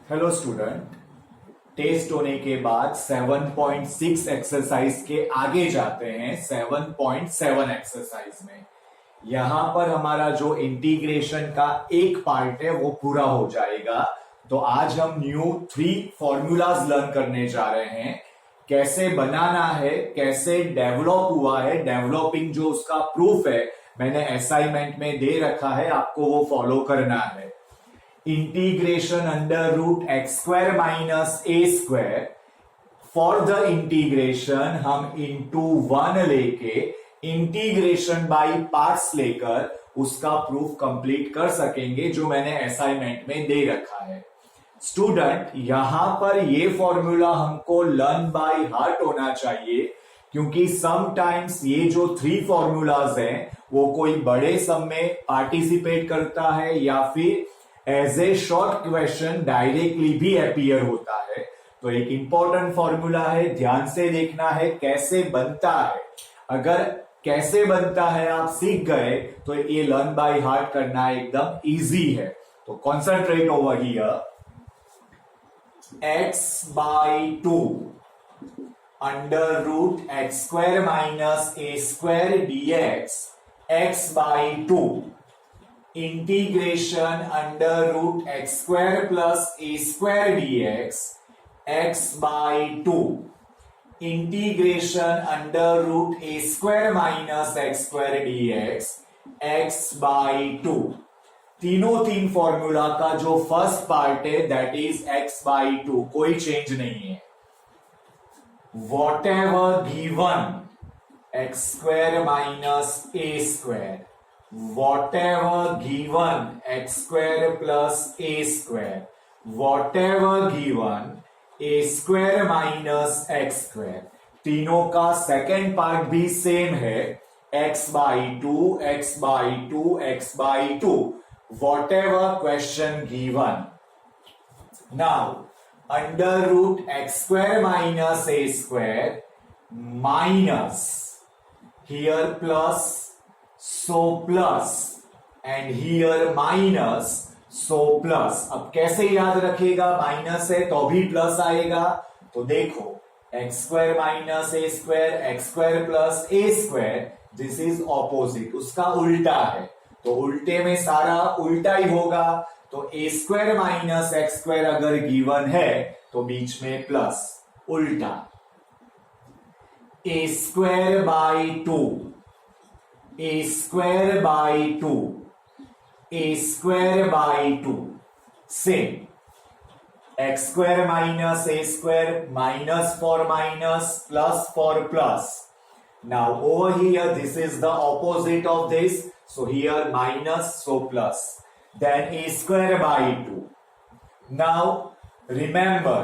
Hello student. Test होने के बाद 7.6 एक्सरसाइज के आगे जाते हैं 7.7 एक्सरसाइज में। यहां पर हमारा जो इंटीग्रेशन का एक पार्ट है वो पूरा हो जाएगा। तो आज हम न्यू 3 फॉर्मूलाज लर्न करने जा रहे हैं। कैसे बनाना है, कैसे डेवलप हुआ है, डेवलपिंग जो उसका प्रूफ है मैंने असाइनमेंट में दे रखा है, आपको वो फॉलो करना है। Integration under root x square minus a square. For the integration हम इंटू 1 लेके इंटीग्रेशन बाय पार्ट्स लेकर उसका प्रूफ कंप्लीट कर सकेंगे, जो मैंने असाइनमेंट में दे रखा है। स्टूडेंट, यहां पर ये फॉर्मूला हमको लर्न बाय हार्ट होना चाहिए, क्योंकि समटाइम्स ये जो 3 फॉर्मूलाज हैं वो कोई बड़े सम में पार्टिसिपेट करता है या फिर as a short question directly भी अपीयर होता है। तो एक इंपॉर्टेंट फॉर्मूला है, ध्यान से देखना है कैसे बनता है। अगर कैसे बनता है आप सीख गए तो ये लर्न बाय हार्ट करना एकदम इजी है। तो concentrate over here. x by 2 under root x square minus a square dx, x by 2 integration under root x square plus a square dx, x by 2 integration under root a square minus x square dx, x by 2। तीन formula का जो first part है that is x by 2, कोई change नहीं है। Whatever given x square minus a square, whatever given x square plus a square, whatever given a square minus x square, तीनों का second part भी same है, x by 2, x by 2, x by 2, whatever question given. Now under root x square minus a square minus here plus, so plus and here minus, so plus। अब कैसे याद रखेगा, minus है तो भी plus आएगा। तो देखो x square minus a square, x square plus a square, this is opposite, उसका उल्टा है। तो उल्टे में सारा उल्टा ही होगा। तो a square minus x square अगर गिवन है तो बीच में प्लस, उल्टा ए square by 2, a square by 2, a square by 2, same, x square minus a square, minus for minus, plus for plus. Now over here this is the opposite of this, so here minus, so plus, then a square by 2. Now remember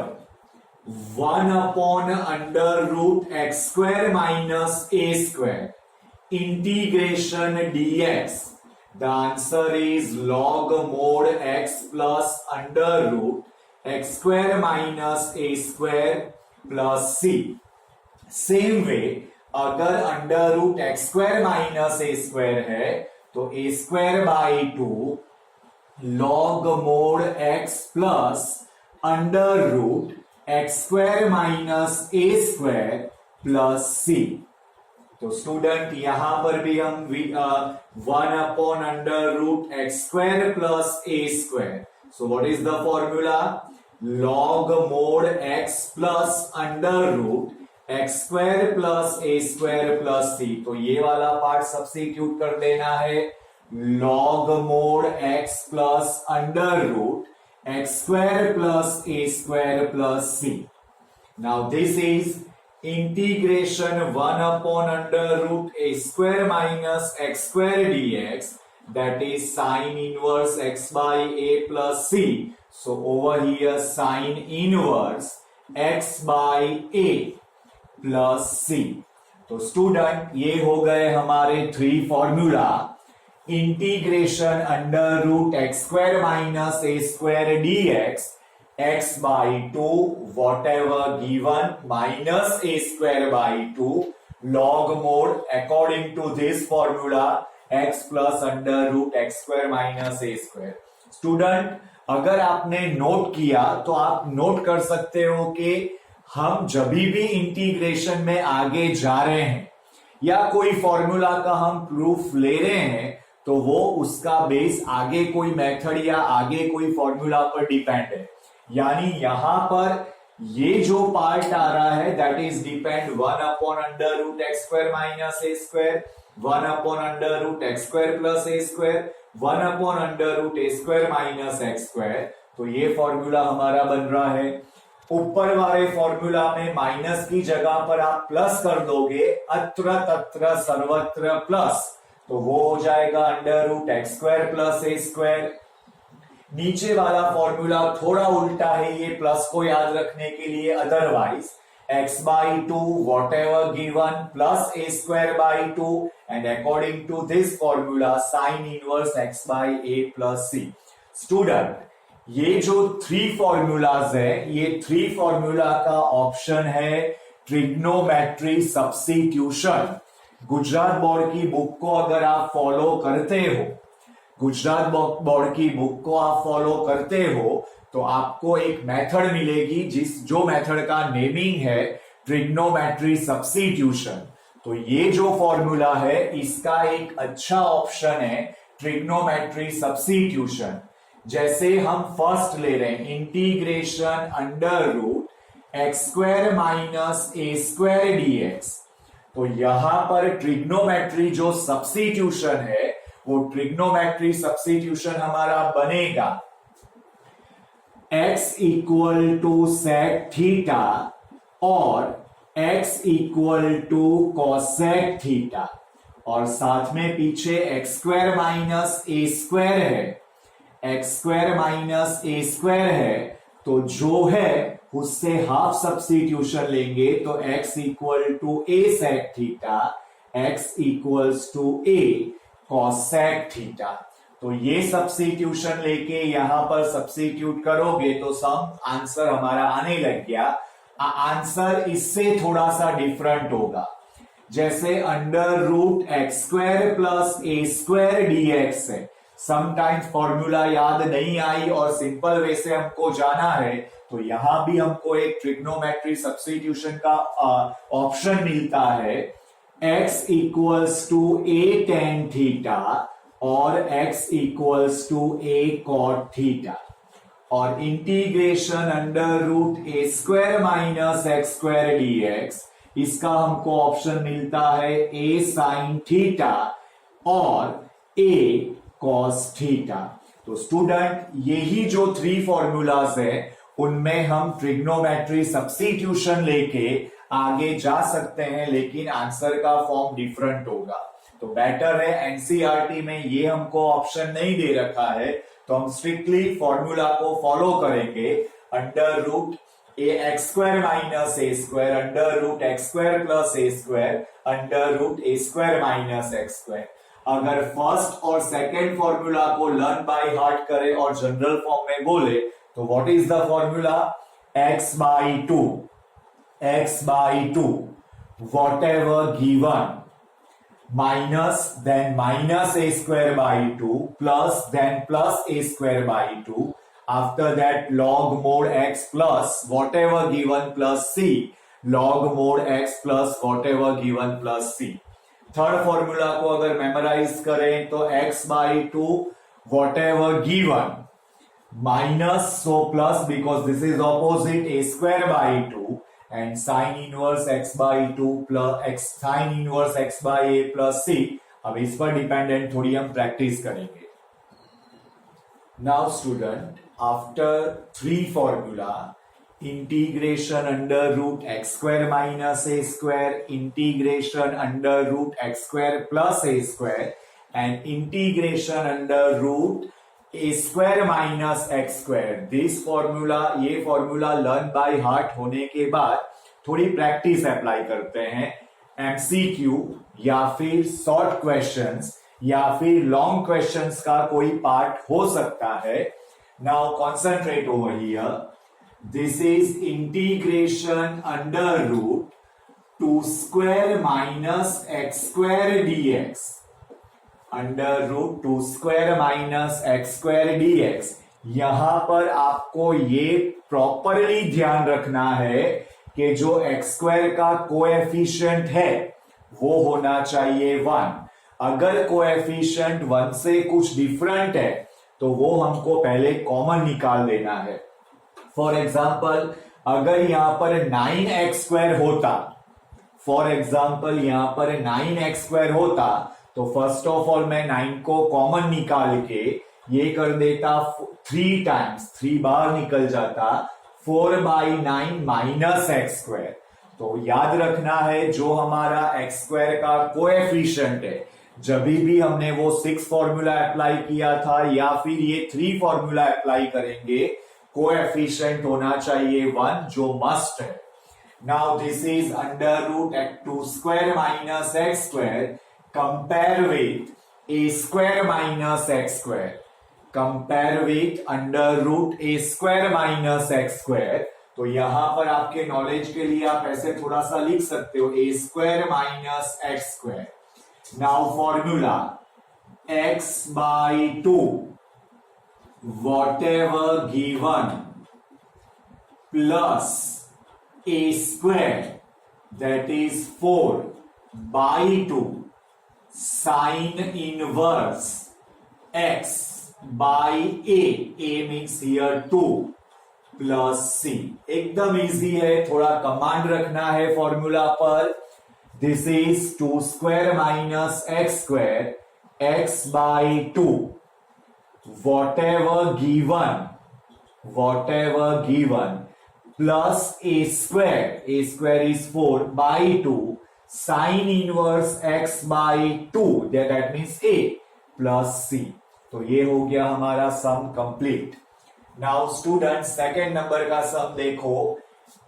1 upon under root x square minus a square integration dx, the answer is log mod x plus under root x square minus a square plus c। Same way अगर under root x square minus a square है तो a square by 2 log mod x plus under root x square minus a square plus c. तो student यहां पर भी हम 1 upon under root x square plus a square, so what is the formula, log mod x plus under root x square plus a square plus c. तो ये वाला part substitute कर देना है, log mod x plus under root x square plus a square plus c. Now this is integration 1 upon under root a square minus x square dx, that is sin inverse x by a plus c. So over here sin inverse x by a plus c। तो student ये हो गए हमारे 3 formula. Integration under root x square minus a square dx, x by 2 whatever given minus a square by 2 log mod according to this formula x plus under root x square minus a square। Student अगर आपने note किया तो आप note कर सकते हो कि हम जब भी इंटीग्रेशन में आगे जा रहे हैं या कोई फॉर्मूला का हम प्रूफ ले रहे हैं तो वो उसका बेस आगे कोई मेथड या आगे कोई फॉर्मूला पर डिपेंड है। यानी यहां पर ये जो पार्ट आ रहा है that is depend 1/√x² - a², 1/√x² + a², 1/√a² - x²। तो ये फॉर्मूला हमारा बन रहा है। ऊपर वाले फॉर्मूला में माइनस की जगह पर आप प्लस कर दोगे, अत्र तत्र सर्वत्र प्लस, तो वो हो जाएगा √x² + a²। नीचे वाला फॉर्मूला थोड़ा उल्टा है, ये प्लस को याद रखने के लिए, otherwise x/2 whatever given plus a²/2 and according to this formula sin inverse x/a plus c। Student, ये जो 3 फॉर्मूलाज है, ये 3 फॉर्मूला का ऑप्शन है ट्रिग्नोमेट्री सब्स्टिट्यूशन। गुजरात बोर्ड की बुक को अगर आप फॉलो करते हो, गुजरात बोर्ड की बुक को आप फॉलो करते हो तो आपको एक मेथड मिलेगी जो मेथड का नेमिंग है ट्रिग्नोमेट्री सब्स्टिट्यूशन। तो ये जो फॉर्मूला है इसका एक अच्छा ऑप्शन है ट्रिग्नोमेट्री सब्स्टिट्यूशन। जैसे हम फर्स्ट ले रहे हैं इंटीग्रेशन √x² - a² dx, तो यहां पर ट्रिग्नोमेट्री जो सब्स्टिट्यूशन है वो ट्रिग्नोमेट्री सब्स्टिट्यूशन हमारा बनेगा x = sec थीटा और x = cosec थीटा, और साथ में पीछे x² - a² है, x² - a² है, तो जो है उससे हाफ सब्स्टिट्यूशन लेंगे तो x = a sec theta, x = a cosec theta. तो ये सब्स्टिट्यूशन लेके यहां पर सब्स्टिट्यूट करोगे तो सम आंसर हमारा आने लग गया। आंसर इससे थोड़ा सा डिफरेंट होगा। जैसे √x² + a² dx है, समटाइम्स फॉर्मूला याद नहीं आई और सिंपल वे से हमको जाना है, तो यहां भी हमको एक ट्रिग्नोमेट्री सब्स्टिट्यूशन का ऑप्शन मिलता है x = a tan थीटा और x = a cot थीटा, और इंटीग्रेशन √a² - x² dx, इसका हमको ऑप्शन मिलता है a sin थीटा और a cos थीटा। तो स्टूडेंट, यही जो 3 फॉर्मूलाज है उनमें हम ट्रिग्नोमेट्री सब्स्टिट्यूशन लेके आगे जा सकते हैं, लेकिन आंसर का फॉर्म डिफरेंट होगा। तो बेटर है एनसीईआरटी में ये हमको ऑप्शन नहीं दे रखा है, तो हम स्ट्रिक्टली फॉर्मूला को फॉलो करेंगे √x² - a², √x² + a², √a² - x²। अगर फर्स्ट और सेकेंड फॉर्मूला को लर्न बाय हार्ट करें और जनरल फॉर्म में बोले तो what is the formula? x/2 whatever given minus then -a²/2 plus then plus a²/2, after that log mod x plus whatever given plus c, log mod x plus whatever given plus c। Third formula को अगर memorise करें तो x/2 whatever given minus, so plus because this is opposite a²/2, and sin inverse x/2 plus sin inverse x/a plus c। अब इस पर dependent थोड़ी हम practice करेंगे। Now student, after 3 formula integration √x² - a², integration √x² plus a², and integration √a² - x², this formula, ये formula learn by heart होने के बाद थोड़ी प्रैक्टिस अप्लाई करते हैं। एमसीक्यू या फिर शॉर्ट क्वेश्चंस या फिर लॉन्ग क्वेश्चंस का कोई पार्ट हो सकता है। Now concentrate over here. This is integration √2² - x² dx, √2² - x² dx। यहां पर आपको ये प्रॉपरली ध्यान रखना है कि जो एक्स स्क्वायर का कोएफिशिएंट है वो होना चाहिए 1। अगर कोएफिशिएंट 1 से कुछ डिफरेंट है तो वो हमको पहले कॉमन निकाल देना है। फॉर एग्जाम्पल अगर यहां पर 9x² होता, फॉर एग्जाम्पल यहां पर 9x² होता तो फर्स्ट ऑफ ऑल मैं 9 को कॉमन निकाल के ये कर देता 3 टाइम्स, 3 बार निकल जाता 4/9 माइनस x²। तो याद रखना है जो हमारा x² का कोएफिशिएंट है, जब भी हमने वो 6 फॉर्मूला अप्लाई किया था या फिर ये 3 फॉर्मूला अप्लाई करेंगे, कोएफिशिएंट होना चाहिए 1 जो मस्ट है। Now this is under root x² minus x², compare with a² minus x², compare with under root a² minus x²। तो यहां पर आपके नॉलेज के लिए आप ऐसे थोड़ा सा लिख सकते हो a² minus x²। Now formula x/2 whatever given plus a² that is 4/2 sin inverse x by a means here 2 plus c। एकदम इजी है, थोड़ा कमांड रखना है फॉर्मूला पर। This is 2² minus x² x/2 whatever given plus a² is 4/2 sin inverse x/2 that means a plus c। तो ये हो गया हमारा sum complete. Now student second number का सम देखो,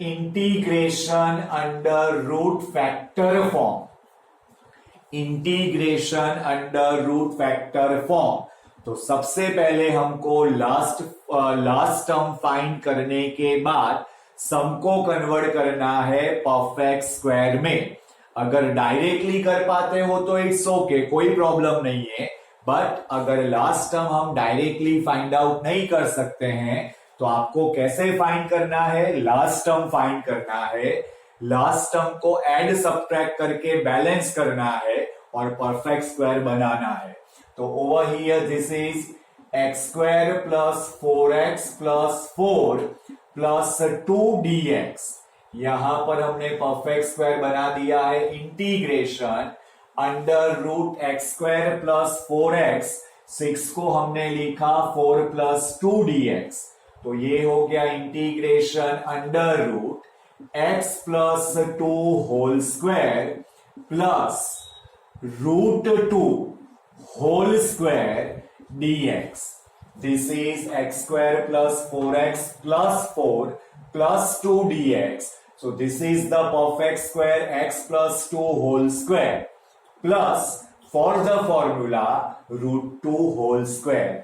integration under root factor form. Integration under root factor form. तो सबसे पहले हमको लास्ट टर्म फाइंड करने के बाद सम को कन्वर्ट करना है परफेक्ट स्क्वायर में। अगर डायरेक्टली कर पाते हो तो इट्स ओके, कोई प्रॉब्लम नहीं है, बट अगर लास्ट टर्म हम डायरेक्टली फाइंड आउट नहीं कर सकते हैं तो आपको कैसे फाइंड करना है, लास्ट टर्म फाइंड करना है। लास्ट टर्म को ऐड सब्ट्रैक्ट करके बैलेंस करना है और परफेक्ट स्क्वायर बनाना है। तो over here this is x² plus 4x plus 4 plus 2dx। यहां पर हमने परफेक्ट स्क्वायर बना दिया है। Integration under root x² plus 4x, 6 को हमने लिखा 4 प्लस 2dx। तो ये हो गया integration under root x plus 2 whole square plus √2 whole square dx। This is x² plus 4x plus 4 plus 2dx। So this is the perfect square x plus 2 whole square plus for the formula √2 whole square.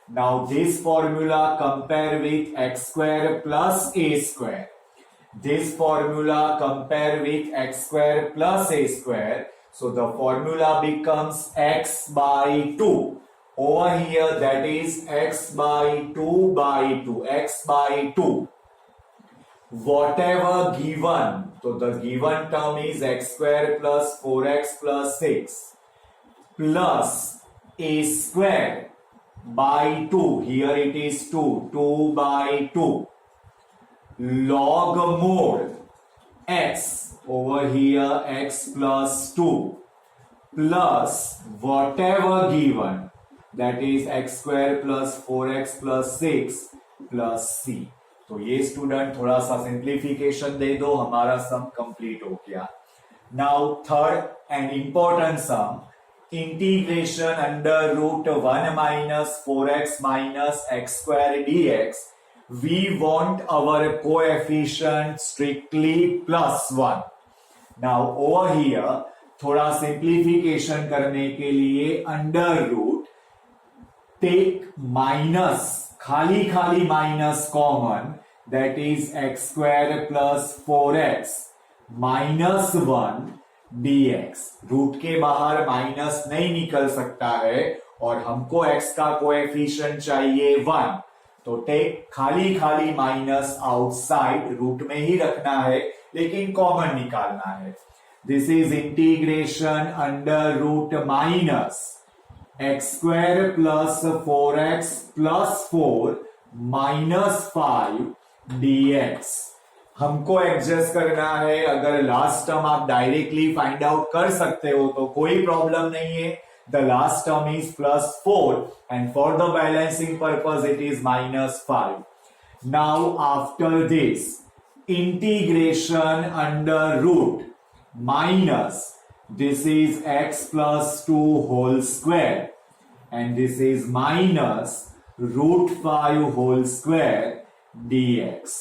Now this formula compare with x² plus a². This formula compare with x² plus a². So the formula becomes x/2. Over here that is x/2/2, x/2. Whatever given, so the given term is x² plus 4x plus 6 plus a² by 2, here it is 2/2 log mod x, over here x plus 2 plus whatever given, that is x² plus 4x plus 6 plus c। तो ये student थोड़ा सा simplification दे दो, हमारा sum complete हो गया। Now third and important sum, integration under root 1 minus 4x minus x² dx। We want our coefficient strictly +1। Now over here थोड़ा simplification करने के लिए अंडर रूट टेक माइनस, खाली खाली minus common, that is x² plus 4x minus 1 dx। Root के बाहर minus नहीं निकल सकता है और हमको x का कोएफिशिएंट चाहिए 1। तो टेक खाली खाली माइनस आउटसाइड, रूट में ही रखना है लेकिन कॉमन निकालना है। This is integration under root minus x square plus 4x plus 4 minus 5 dx। हमको एडजस्ट करना है। अगर लास्ट टर्म आप डायरेक्टली फाइंड आउट कर सकते हो तो कोई प्रॉब्लम नहीं है। The last term is plus 4 and for the balancing purpose it is minus 5। Now after this integration under root minus this is x plus 2 whole square and this is minus root 5 whole square dx।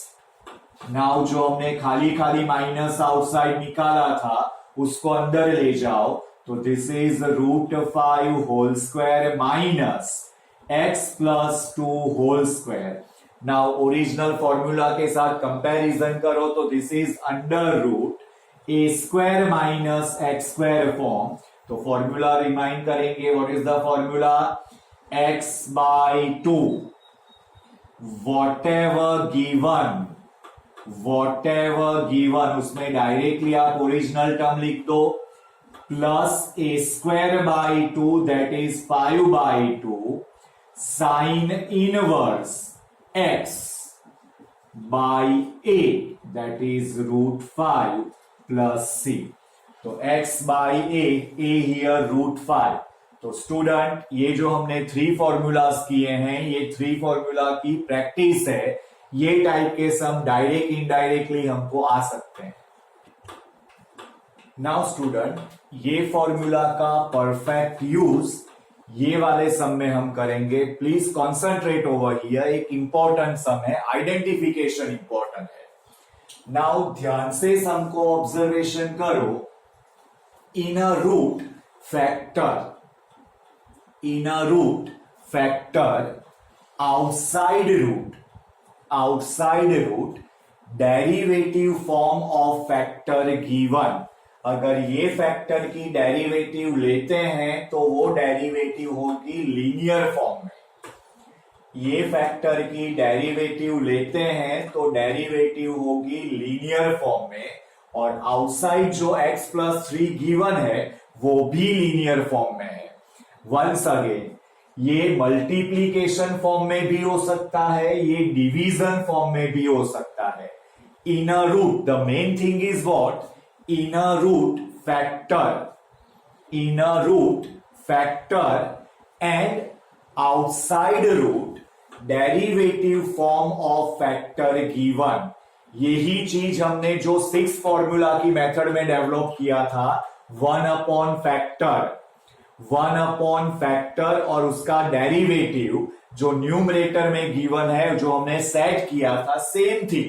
Now जो हमने खाली खाली minus outside निकाला था उसको अंदर ले जाओ, तो this is root 5 whole square minus x plus 2 whole square. Now original formula के साथ कंपैरिजन करो तो this is under root a square minus x square फॉर्म। तो फॉर्मूला रिमाइंड करेंगे। What is the formula? x by 2 whatever given उसमें directly आप original term लिख दो, plus a square by 2 that is 5 by 2 sin inverse x by a that is root 5 plus c। तो x by a here root 5। तो student ये जो हमने 3 formulas किए हैं, ये 3 फॉर्मूला की प्रैक्टिस है। ये टाइप के सम डायरेक्ट इनडायरेक्टली हमको आ सकते हैं। नाउ स्टूडेंट ये फॉर्मूला का परफेक्ट यूज ये वाले सम में हम करेंगे। Please concentrate over here. एक इंपॉर्टेंट सम है, आइडेंटिफिकेशन इंपॉर्टेंट है। नाउ ध्यान से सम को ऑब्जर्वेशन करो। In a root factor outside root derivative form of factor given. अगर ये फैक्टर की डेरिवेटिव लेते हैं तो वो डेरिवेटिव होगी लीनियर फॉर्म में। ये फैक्टर की डेरिवेटिव लेते हैं तो डेरिवेटिव होगी लीनियर फॉर्म में, और आउटसाइड जो x प्लस 3 गिवन है वो भी लीनियर फॉर्म में है। वंस अगेन ये मल्टीप्लीकेशन फॉर्म में भी हो सकता है, ये डिवीजन फॉर्म में भी हो सकता है। In a root the main thing is what? In a root factor and outside root derivative form of factor given. यही चीज हमने जो 6 फॉर्मूला की मेथड में डेवलप किया था, 1 अपॉन फैक्टर और उसका डेरिवेटिव जो न्यूमरेटर में गिवन है, जो हमने सेट किया था, सेम थी,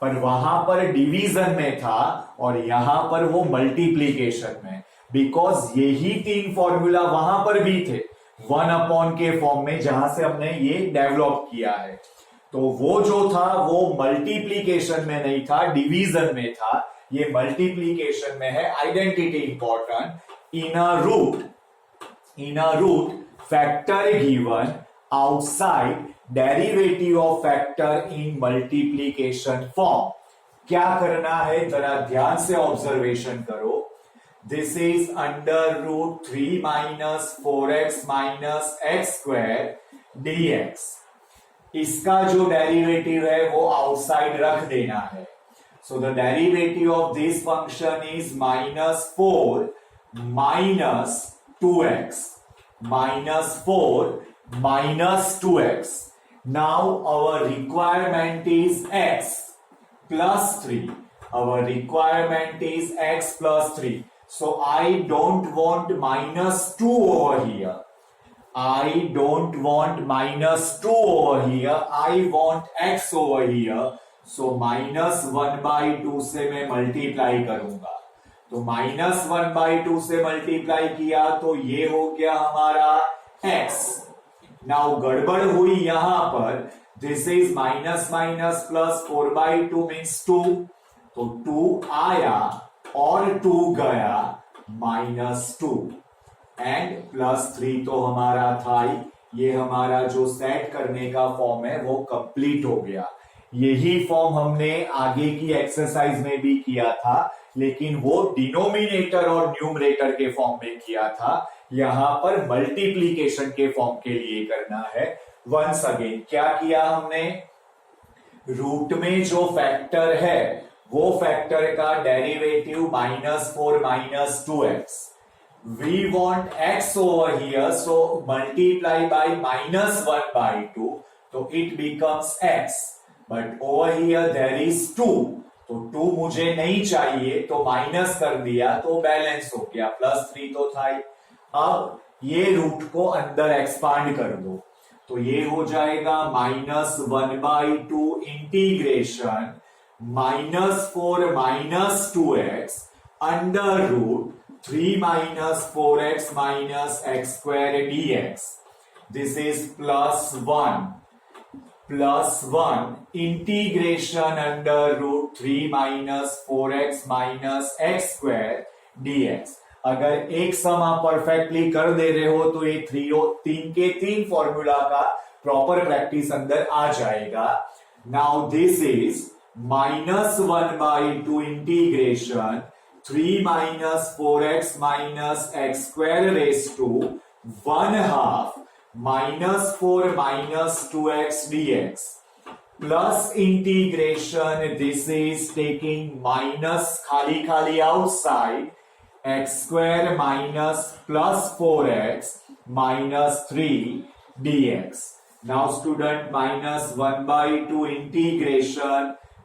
पर वहां पर डिवीजन में था और यहां पर वो मल्टीप्लीकेशन में। बिकॉज यही 3 फॉर्मूला वहां पर भी थे 1 अपॉन के फॉर्म में, जहां से हमने ये डेवलप किया है। तो वो जो था वो मल्टीप्लीकेशन में नहीं था, डिवीजन में था। ये मल्टीप्लीकेशन में है। Identity important. In a root factor given outside derivative of factor in multiplication form. क्या करना है जरा ध्यान से ऑब्जर्वेशन करो। This is under root 3 minus 4x minus x square dx। इसका जो डेरिवेटिव है वो आउटसाइड रख देना है। So the derivative of this function is minus 4 minus 2x minus 4 minus 2x। Now our requirement is x plus 3. Our requirement is x plus 3. So I don't want minus 2 over here. I don't want minus 2 over here. I want x over here. So minus 1 by 2 से मैं multiply करूंगा। तो minus 1 by 2 से multiply किया तो ये हो गया हमारा x। नाउ गड़बड़ हुई यहां पर। This is minus minus plus 4 by 2 means 2। तो 2 आया और 2 गया, -2 एंड +3 तो हमारा था ही। ये हमारा जो सेट करने का फॉर्म है वो कंप्लीट हो गया। यही फॉर्म हमने आगे की एक्सरसाइज में भी किया था, लेकिन वो डिनोमिनेटर और न्यूमरेटर के फॉर्म में किया था। यहां पर मल्टीप्लीकेशन के फॉर्म के लिए करना है। वंस अगेन क्या किया हमने, रूट में जो फैक्टर है वो फैक्टर का derivative -4 -2x। We want x over here, so multiply by -1/2, so it becomes x. But over here there is 2, तो 2 मुझे नहीं चाहिए तो माइनस कर दिया तो बैलेंस हो गया, +3 तो था ही। अब ये रूट को अंदर एक्सपांड कर दो, तो ये हो जाएगा -1/2 integration -4 -2x under root 3 - 4x - x square dx. This is +1 integration under root 3 - 4x - x square dx. अगर एक सम आप परफेक्टली कर दे रहे हो तो ये 3 के 3 फॉर्मूला का प्रॉपर प्रैक्टिस अंदर आ जाएगा। Now this is -1/2 integration 3 - 4x - x square raised to 1/2 -4 - 2x dx plus integration, this is taking minus खाली outside, x square minus plus 4x minus 3 dx. Now student, -1/2 integration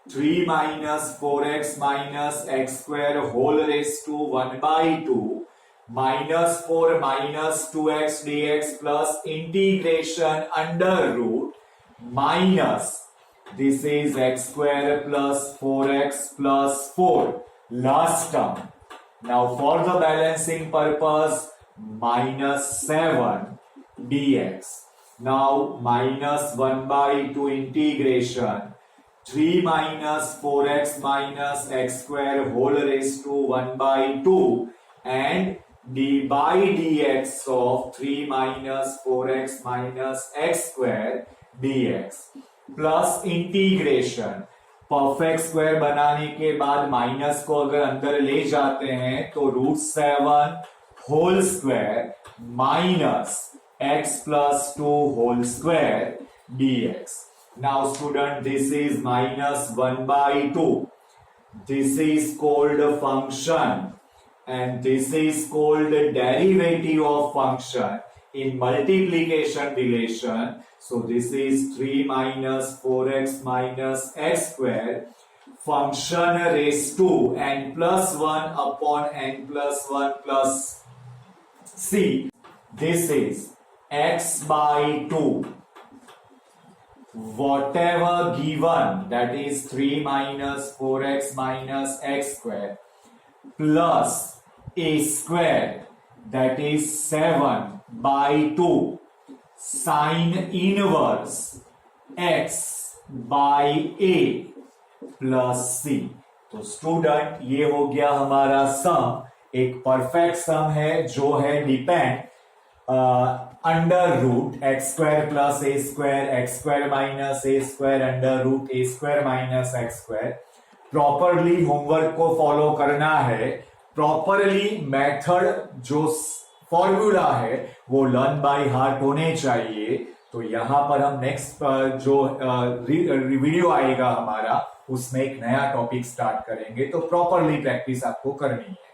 3 - 4x minus x square whole raised to 1/2 -4 minus 2x dx plus integration under root minus, this is x square plus 4x plus 4, last term. Now for the balancing purpose, -7 dx. Now -1/2 integration 3 - 4x minus x square whole raised to 1/2 and d by dx of 3 - 4x minus x square dx plus integration, perfect square बनाने के बाद minus को अगर अंदर ले जाते हैं तो √7 whole square minus x plus 2 whole square dx. Now student, this is -1/2. This is called a function and this is called a derivative of function in multiplication relation. So this is 3 - 4x minus x square function raised to n plus 1 upon n plus 1 plus c. This is x by 2. Whatever given, that is 3 - 4x minus x square plus a square, that is 7/2 sin inverse x by a plus c. तो student, ये हो गया हमारा सम, एक perfect सम है जो है depend under root x square plus a square x square minus a square under root a square minus x square. Properly homework को फॉलो करना है, प्रॉपरली मेथड जो फॉर्मूला है वो लर्न बाय हार्ट होने चाहिए। तो यहां पर हम नेक्स्ट जो वीडियो आएगा हमारा उसमें एक नया टॉपिक स्टार्ट करेंगे, तो प्रॉपरली प्रैक्टिस आपको करनी है।